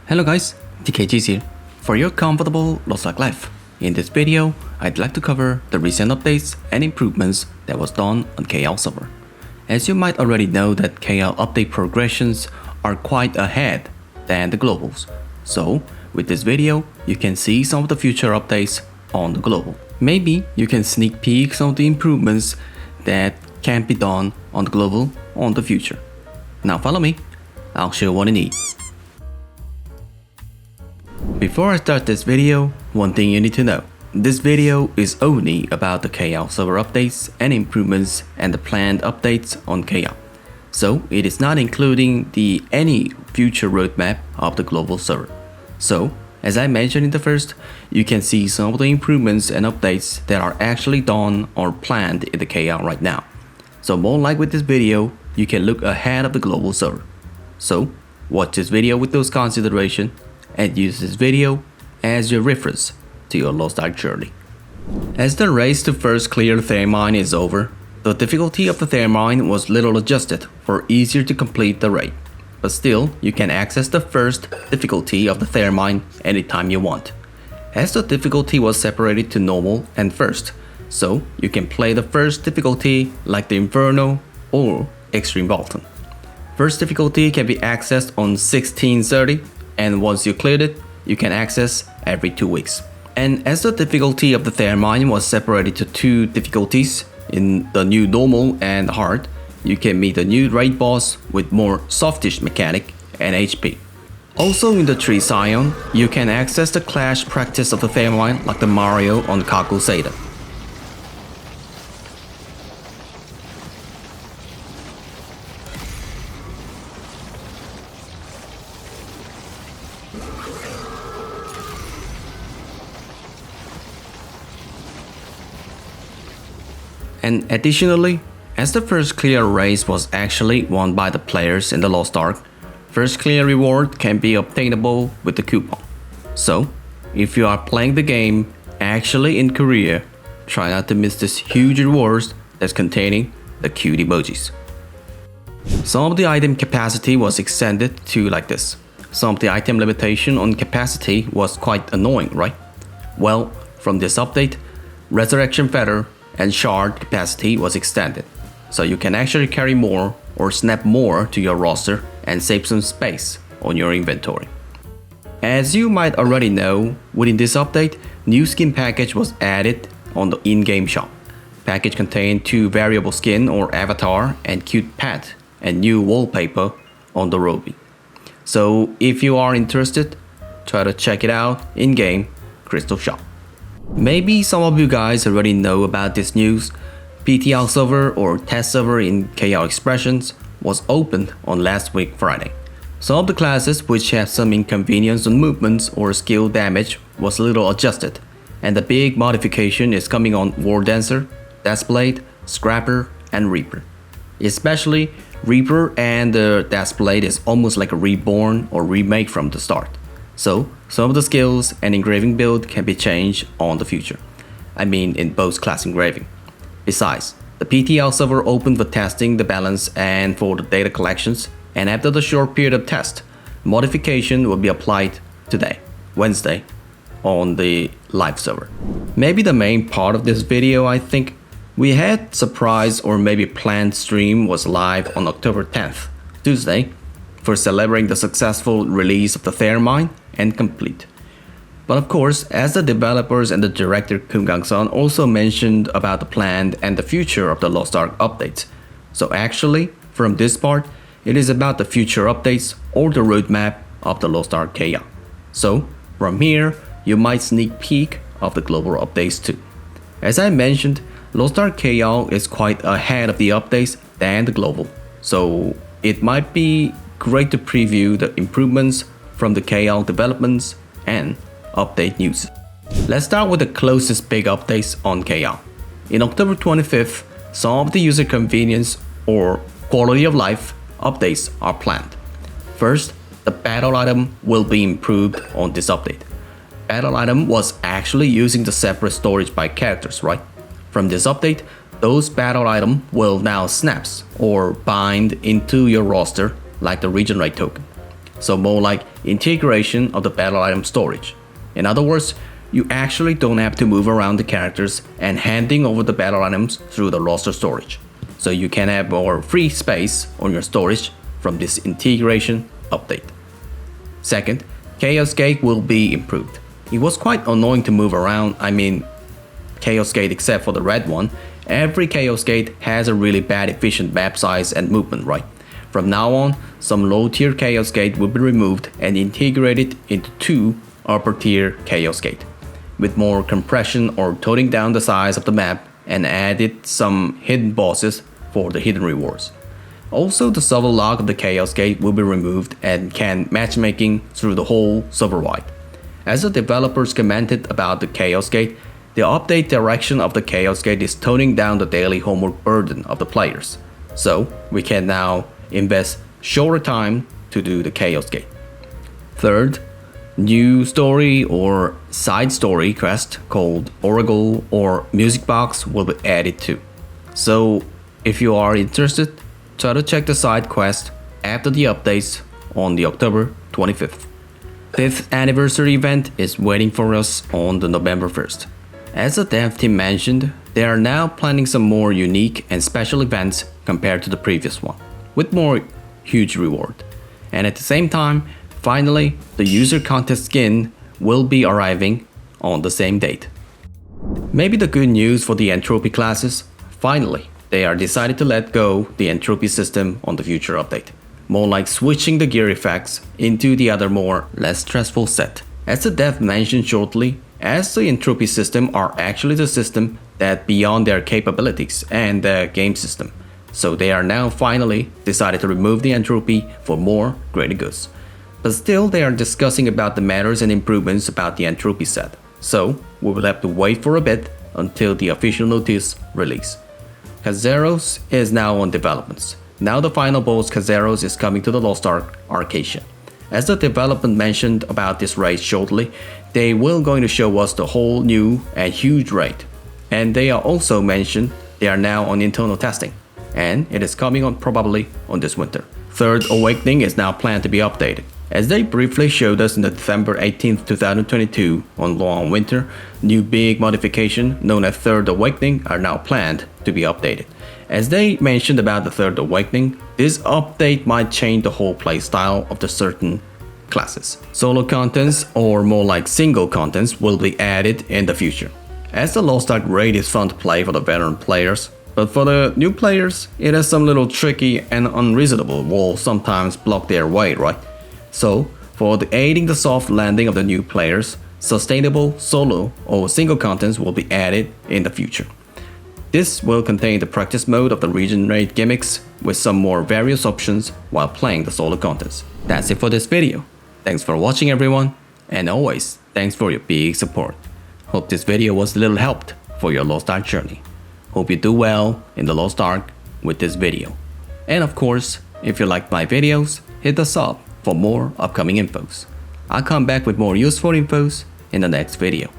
Hello guys, TKG is here for your comfortable LostArk life. In this video, I'd like to cover the recent updates and improvements that was done on KL server. As you might already know that KL update progressions are quite ahead than the globals. So with this video, you can see some of the future updates on the global. Maybe you can sneak peek some of the improvements that can be done on the global on the future. Now follow me, I'll show what you need. Before I start this video, one thing you need to know. This video is only about the KL server updates and improvements and the planned updates on KL. So it is not including any future roadmap of the global server. So as I mentioned in the first, you can see some of the improvements and updates that are actually done or planned in the KL right now. So more like with this video, you can look ahead of the global server. So watch this video with those considerations and use this video as your reference to your LostArk journey. As the race to first clear the Thermine is over, the difficulty of the Thermine was little adjusted for easier to complete the raid. But still, you can access the first difficulty of the Thermine anytime you want, as the difficulty was separated to normal and first, so you can play the first difficulty like the Inferno or Extreme Bolton. First difficulty can be accessed on 1630, and once you cleared it, you can access every 2 weeks. And as the difficulty of the Thermine was separated to two difficulties in the new normal and hard, you can meet a new raid boss with more softish mechanic and HP. Also in the Tree Scion, you can access the clash practice of the Thermine like the Mario on Kaku Seda. And additionally, as the first clear race was actually won by the players in the LostArk, first clear reward can be obtainable with the coupon. So, if you are playing the game actually in Korea, try not to miss this huge rewards that's containing the cute emojis. Some of the item capacity was extended to like this. Some of the item limitation on capacity was quite annoying, right? Well, from this update, Resurrection Feather and Shard capacity was extended, so you can actually carry more or snap more to your roster and save some space on your inventory. As you might already know, within this update, new skin package was added on the in-game shop. Package contained 2 variable skin or avatar and cute pet and new wallpaper on the Roby. So if you are interested, try to check it out in-game Crystal Shop. Maybe some of you guys already know about this news. PTL server or test server in KL Expressions was opened on last week Friday. Some of the classes which have some inconvenience on movements or skill damage was a little adjusted, and the big modification is coming on War Dancer, Deathblade, Scrapper, and Reaper. Especially Reaper and the Deathblade is almost like a reborn or remake from the start. So some of the skills and engraving build can be changed on the future. I mean in both class engraving. Besides, the PTL server opened for testing the balance and for the data collections, and after the short period of test, modification will be applied today, Wednesday, on the live server. Maybe the main part of this video, I think, we had surprise or maybe planned stream was live on October 10th, Tuesday, for celebrating the successful release of the Thermine and complete. But of course, as the developers and the director Kim Gang-sun also mentioned about the plan and the future of the LostArk updates. So actually, from this part, it is about the future updates or the roadmap of the LostArk KL. So from here, you might sneak peek of the global updates too. As I mentioned, LostArk KL is quite ahead of the updates than the global. So it might be great to preview the improvements from the KL developments and update news. Let's start with the closest big updates on KL. In October 25th, some of the user convenience or quality of life updates are planned. First, the battle item will be improved on this update. Battle item was actually using the separate storage by characters, right? From this update, those battle items will now snaps or bind into your roster like the regenerate token. so more like integration of the battle item storage. In other words, you actually don't have to move around the characters and handing over the battle items through the roster storage, so you can have more free space on your storage from this integration update. Second, Chaos Gate will be improved. It was quite annoying to move around. Chaos Gate except for the red one, every Chaos Gate has a really bad efficient map size and movement, right? From now on, some low tier Chaos Gate will be removed and integrated into 2 upper tier Chaos Gate, with more compression or toning down the size of the map, and added some hidden bosses for the hidden rewards. Also, the server lock of the Chaos Gate will be removed and can matchmaking through the whole server wide. As the developers commented about the Chaos Gate, the update direction of the Chaos Gate is toning down the daily homework burden of the players, so we can now invest shorter time to do the Chaos Gate. Third, new story or side story quest called Oracle or Music Box will be added too. So if you are interested, try to check the side quest after the updates on the October 25th. 5th anniversary event is waiting for us on the November 1st. As the dev team mentioned, they are now planning some more unique and special events compared to the previous one, with more huge reward. And at the same time, finally, the user contest skin will be arriving on the same date. Maybe the good news for the entropy classes, finally, they are decided to let go the entropy system on the future update. More like switching the gear effects into the other less stressful set. As the dev mentioned shortly, as the entropy system are actually the system that beyond their capabilities and the game system. So they are now finally decided to remove the entropy for more greater goods. But still they are discussing about the matters and improvements about the entropy set. So we will have to wait for a bit until the official notice release. Kazeros is now on developments. Now the final boss Kazeros is coming to the LostArk Arcadia. As the development mentioned about this raid shortly, they will going to show us the whole new and huge raid. And they are also mentioned they are now on internal testing, and it is coming on probably on this winter. Third Awakening is now planned to be updated. As they briefly showed us in the December 18th, 2022 on Long Winter, new big modification known as Third Awakening are now planned to be updated. As they mentioned about the Third Awakening, this update might change the whole playstyle of the certain classes. Solo contents, or more like single contents, will be added in the future. As the LostArk raid is fun to play for the veteran players, but for the new players, it has some little tricky and unreasonable walls sometimes block their way, right? So, for aiding the soft landing of the new players, sustainable solo or single contents will be added in the future. This will contain the practice mode of the region raid gimmicks with some more various options while playing the solo contents. That's it for this video. Thanks for watching everyone, and always thanks for your big support. Hope this video was a little helped for your LostArk journey. Hope you do well in the LostArk with this video. And of course, if you liked my videos, hit the sub for more upcoming infos. I'll come back with more useful infos in the next video.